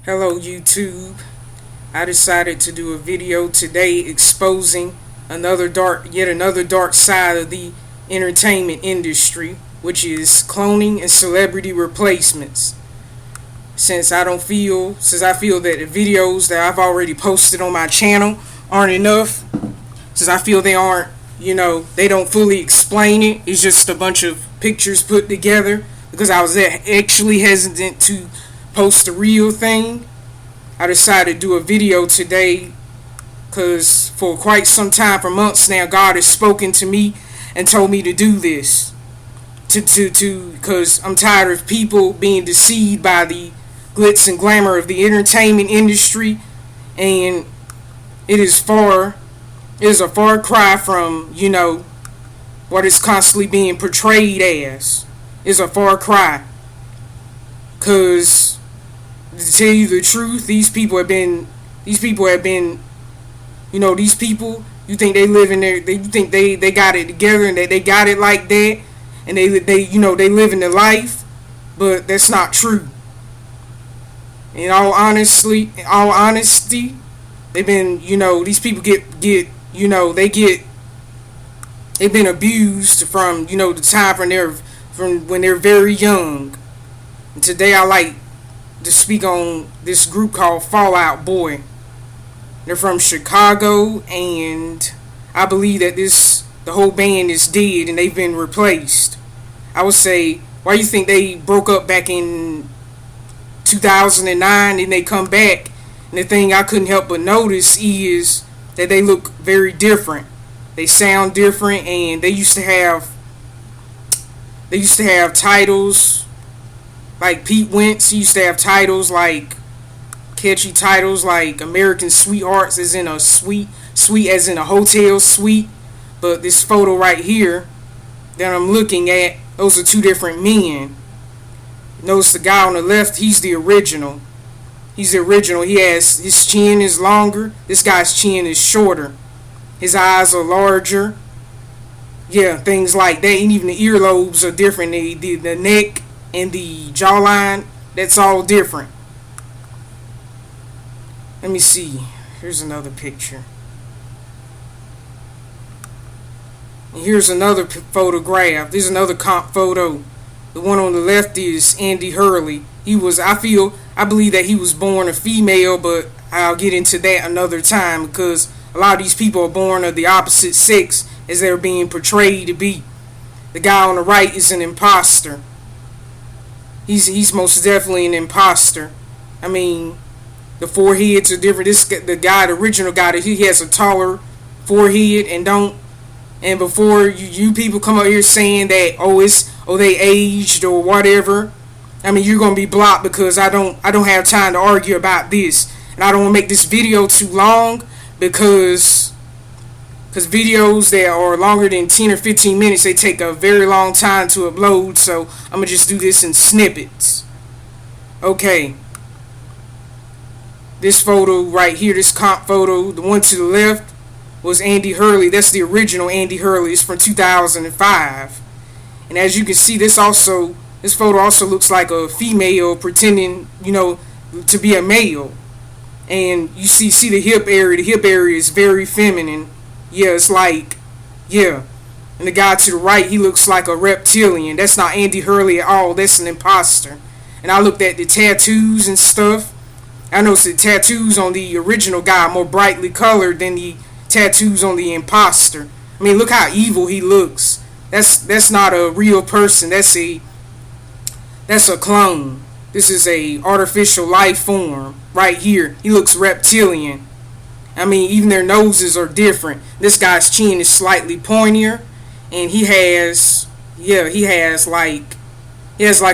Hello YouTube. I decided to do a video today exposing yet another dark side of the entertainment industry, which is cloning and celebrity replacements. Since I feel that the videos that I've already posted on my channel aren't enough, since I feel they aren't, they don't fully explain it. It's just a bunch of pictures put together, because I was actually hesitant to post the real thing. I decided to do a video today because for quite some time, for months now, God has spoken to me and told me to do this. Because I'm tired of people being deceived by the glitz and glamour of the entertainment industry, and it is a far cry from, what is constantly being portrayed as. It's a far cry. Because to tell you the truth, these people, you think they live in there, you think they got it together and that they got it like that, and they live in their life, but that's not true. In all honesty, they've been, these people they've been abused from, the time from when they're very young. And today I like to speak on this group called Phall Out Boy. They're from Chicago, and I believe that the whole band is dead and they've been replaced. I would say, why you think they broke up back in 2009 and they come back? And the thing I couldn't help but notice is that they look very different. They sound different, and they used to have titles. Like Pete Wentz, he used to have titles like catchy titles like American Sweethearts, as in a suite as in a hotel suite. But this photo right here that I'm looking at, those are two different men. Notice the guy on the left, he's the original. He has, his chin is longer. This guy's chin is shorter. His eyes are larger. Yeah, things like that. And even the earlobes are different. The neck and the jawline, that's all different. Let me see. Here's another picture. And here's another photograph. This is another comp photo. The one on the left is Andy Hurley. I believe that he was born a female, but I'll get into that another time, because a lot of these people are born of the opposite sex as they're being portrayed to be. The guy on the right is an imposter. He's most definitely an imposter. I mean, the foreheads are different. The original guy, he has a taller forehead, and before you people come up here saying that they aged or whatever, I mean, you're gonna be blocked, because I don't have time to argue about this, and I don't want to make this video too long, because videos that are longer than 10 or 15 minutes, they take a very long time to upload, so I'm going to just do this in snippets. Okay. This photo right here, this comp photo, the one to the left, was Andy Hurley. That's the original Andy Hurley. It's from 2005. And as you can see, this photo also looks like a female pretending, to be a male. And you see the hip area. The hip area is very feminine. Yeah, it's like, yeah. And the guy to the right, he looks like a reptilian. That's not Andy Hurley at all. That's an imposter. And I looked at the tattoos and stuff. I noticed the tattoos on the original guy are more brightly colored than the tattoos on the imposter. I mean, look how evil he looks. That's not a real person. That's a clone. This is a artificial life form right here. He looks reptilian. I mean, even their noses are different. This guy's chin is slightly pointier, and he has like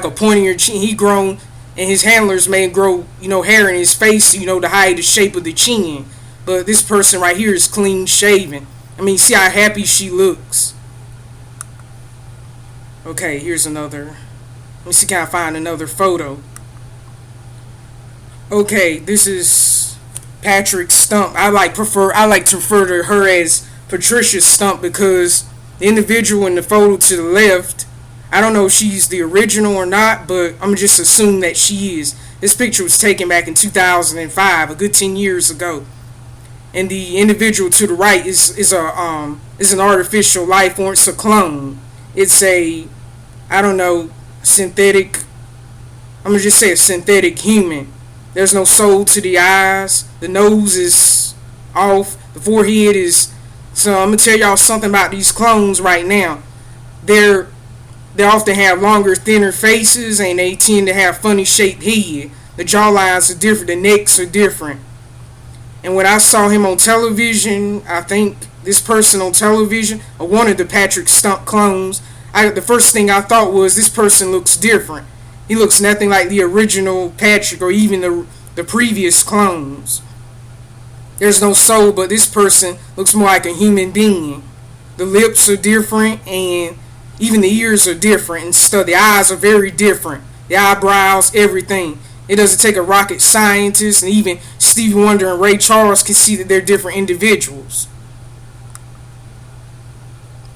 a pointier chin. He grown, and his handlers may grow, hair in his face, to hide the shape of the chin. But this person right here is clean shaven. I mean, see how happy she looks. Okay, here's another. Let me see, can I find another photo? Okay, this is Patrick Stump. I like to refer to her as Patricia Stump, because the individual in the photo to the left, I don't know if she's the original or not, but I'm just assuming that she is. This picture was taken back in 2005, a good 10 years ago. And the individual to the right is an artificial life form. It's a clone. It's a, I don't know, synthetic. I'm gonna just say a synthetic human. There's no soul to the eyes. The nose is off. The forehead is. So I'm gonna tell y'all something about these clones right now. They often have longer, thinner faces, and they tend to have funny shaped head. The jawlines are different. The necks are different. And when I saw him on television, I think this person on television, or one of the Patrick Stump clones, the first thing I thought was, this person looks different. He looks nothing like the original Patrick or even the previous clones. There's no soul, but this person looks more like a human being. The lips are different, and even the ears are different and stuff. The eyes are very different. The eyebrows, everything. It doesn't take a rocket scientist, and even Stevie Wonder and Ray Charles can see that they're different individuals.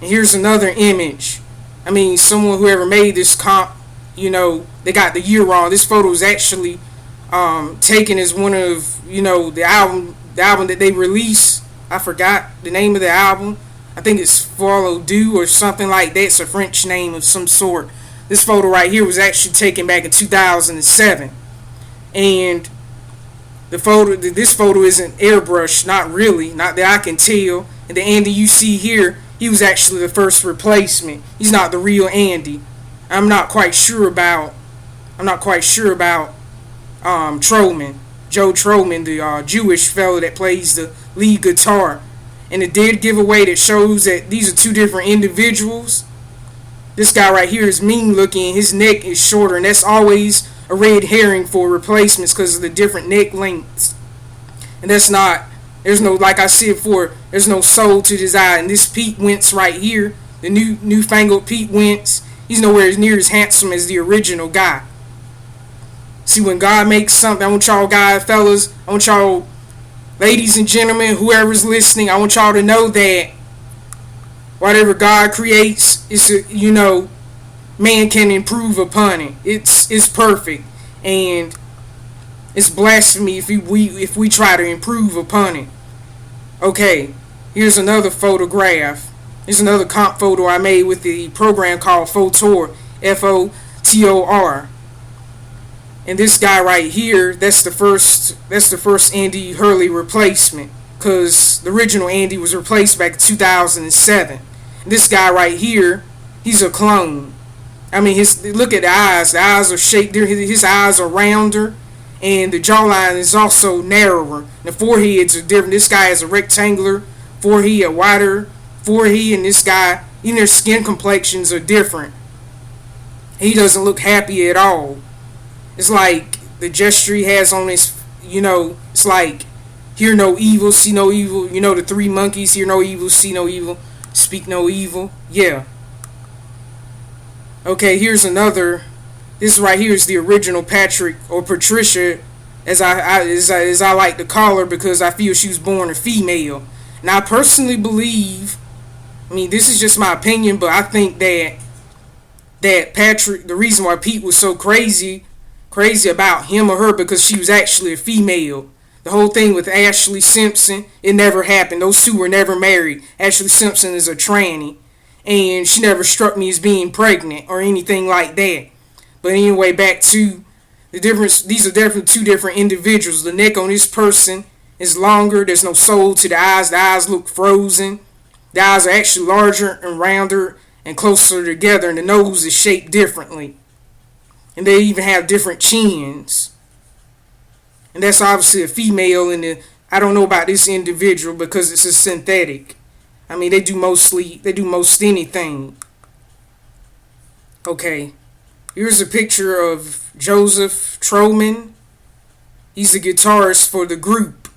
And here's another image. I mean, whoever made this comp, they got the year wrong. This photo is actually taken as one of, the album that they released. I forgot the name of the album. I think it's Phall Out Boy or something like that. It's a French name of some sort. This photo right here was actually taken back in 2007. And this photo isn't airbrushed, not really, not that I can tell. And the Andy you see here, he was actually the first replacement. He's not the real Andy. I'm not quite sure about Trollman, Joe Trollman, the Jewish fellow that plays the lead guitar. And it did give away that shows that these are two different individuals. This guy right here is mean looking, his neck is shorter, and that's always a red herring for replacements because of the different neck lengths. And like I said before, there's no soul to this eye. And this Pete Wentz right here, the newfangled Pete Wentz, he's nowhere near as handsome as the original guy. See, when God makes something, I want y'all guys, fellas, I want y'all, ladies and gentlemen, whoever's listening, I want y'all to know that whatever God creates, man can improve upon it. It's perfect, and it's blasphemy if we try to improve upon it. Okay, here's another photograph. Here's another comp photo I made with the program called Photor, F-O-T-O-R. And this guy right here, that's the first Andy Hurley replacement, because the original Andy was replaced back in 2007. And this guy right here, he's a clone. I mean, look at the eyes. The eyes are shaped. His eyes are rounder, and the jawline is also narrower. The foreheads are different. This guy has a rectangular forehead, a wider forehead, and this guy, even their skin complexions are different. He doesn't look happy at all. It's like the gesture he has on his, it's like, hear no evil, see no evil. The three monkeys, hear no evil, see no evil, speak no evil. Yeah. Okay, here's another. This right here is the original Patrick, or Patricia, as I like to call her, because I feel she was born a female. And I personally believe, this is just my opinion, but I think that Patrick, the reason why Pete was so crazy about him or her, because she was actually a female. The whole thing with Ashley Simpson, it never happened. Those two were never married. Ashley Simpson is a tranny, and she never struck me as being pregnant or anything like that. But anyway, back to the difference. These are definitely two different individuals. The neck on this person is longer. There's no soul to the eyes. The eyes look frozen. The eyes are actually larger and rounder and closer together, and the nose is shaped differently. And they even have different chins. And that's obviously a female. And I don't know about this individual because it's a synthetic. They do most anything. Okay. Here's a picture of Joseph Trollman. He's the guitarist for the group.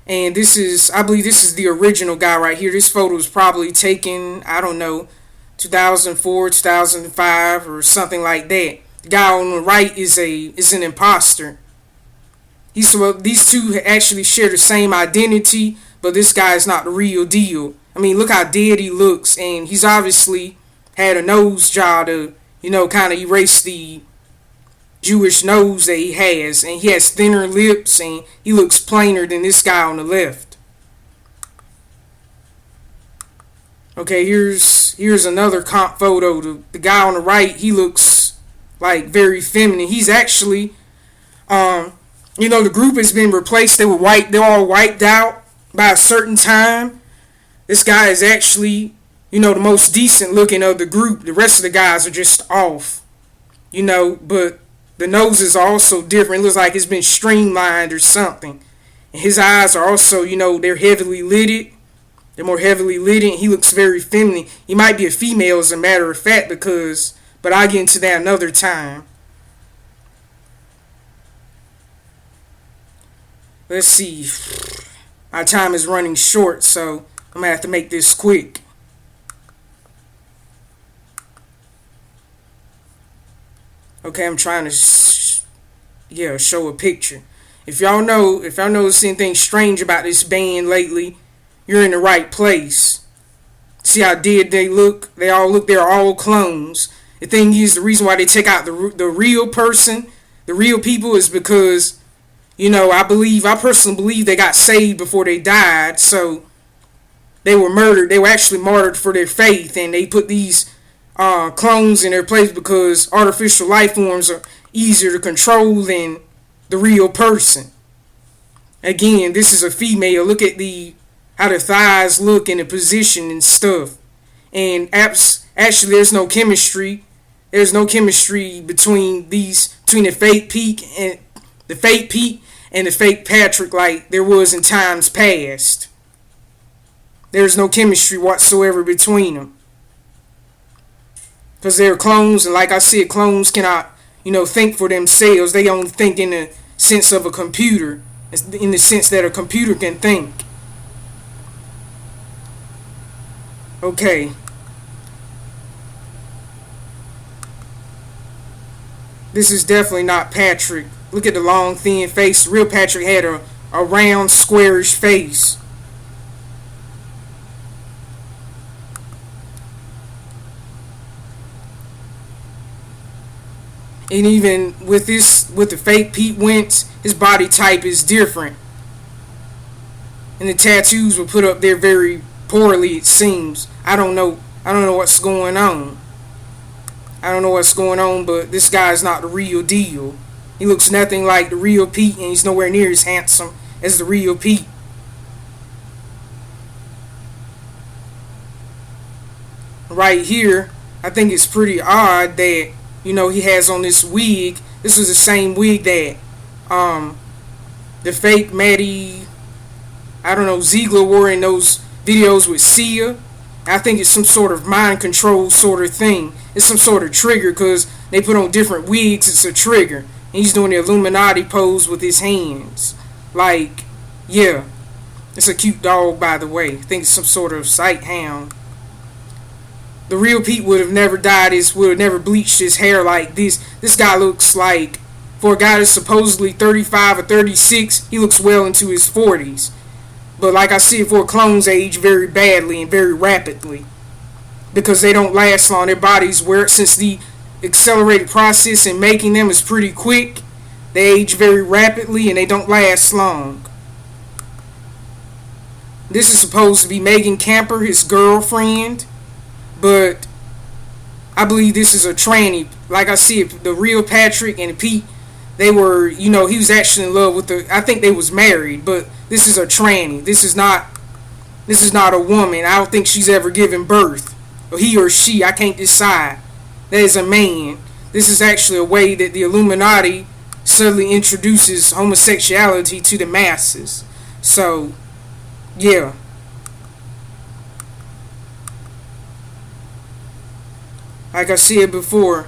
And I believe this is the original guy right here. This photo was probably taken, 2004, 2005, or something like that. The guy on the right is an imposter. These two actually share the same identity, but this guy is not the real deal. Look how dead he looks, and he's obviously had a nose job to, kind of erase the Jewish nose that he has, and he has thinner lips, and he looks plainer than this guy on the left. Okay, here's another comp photo. The guy on the right, he looks like very feminine. He's actually, the group has been replaced. They're all wiped out by a certain time. This guy is actually, the most decent looking of the group. The rest of the guys are just off, but the noses are also different. It looks like it's been streamlined or something. And his eyes are also, they're heavily lidded. They're more heavily lidded. He looks very feminine. He might be a female, as a matter of fact, but I'll get into that another time. Let's see. Our time is running short, so I'm going to have to make this quick. Okay, I'm trying to show a picture. If y'all notice anything strange about this band lately, you're in the right place. See how dead they look? They're all clones. The thing is, the reason why they take out the real person, the real people, is because, I personally believe they got saved before they died, so they were murdered. They were actually martyred for their faith, and they put these clones in their place because artificial life forms are easier to control than the real person. Again, this is a female. Look at how the thighs look and the position and stuff. And actually, there's no chemistry. There's no chemistry between the fake Pete and the fake Patrick like there was in times past. There's no chemistry whatsoever between them. Because they're clones, and like I said, clones cannot, think for themselves. They only think in the sense of a computer, in the sense that a computer can think. Okay. This is definitely not Patrick. Look at the long, thin face. Real Patrick had a round, squarish face. And even with the fake Pete Wentz, his body type is different. And the tattoos were put up there very poorly, it seems. I don't know what's going on. But this guy's not the real deal. He looks nothing like the real Pete, and he's nowhere near as handsome as the real Pete. Right here, I think it's pretty odd that, he has on this wig. This was the same wig that the fake Maddie, Ziegler wore in those videos with Sia. I think it's some sort of mind control sort of thing. It's some sort of trigger because they put on different wigs. It's a trigger. And he's doing the Illuminati pose with his hands. Like, yeah. It's a cute dog, by the way. I think it's some sort of sight hound. The real Pete would have never would have never bleached his hair like this. This guy looks like, for a guy that's supposedly 35 or 36, he looks well into his 40s. But like I said, for clones, they age very badly and very rapidly. Because they don't last long. Their bodies wear, since the accelerated process in making them is pretty quick, they age very rapidly and they don't last long. This is supposed to be Megan Camper, his girlfriend. But I believe this is a tranny. Like I said, the real Patrick and Pete, they were, he was actually in love with I think they was married, but this is a tranny. This is not a woman. I don't think she's ever given birth. Or he or she, I can't decide. That is a man. This is actually a way that the Illuminati suddenly introduces homosexuality to the masses. So, yeah. Like I said before,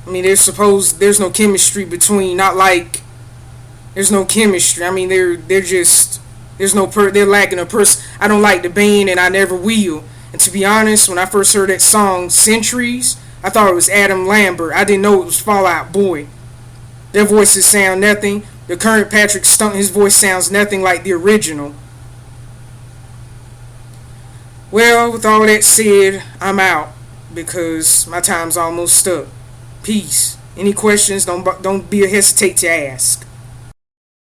there's no chemistry between, there's no chemistry. They're lacking a person. I don't like the band and I never will. And to be honest, when I first heard that song, Centuries, I thought it was Adam Lambert. I didn't know it was Phall Out Boy. Their voices sound nothing. The current Patrick Stunt, his voice sounds nothing like the original. Well, with all that said, I'm out. Because my time's almost up. Peace. Any questions? Don't be a hesitate to ask.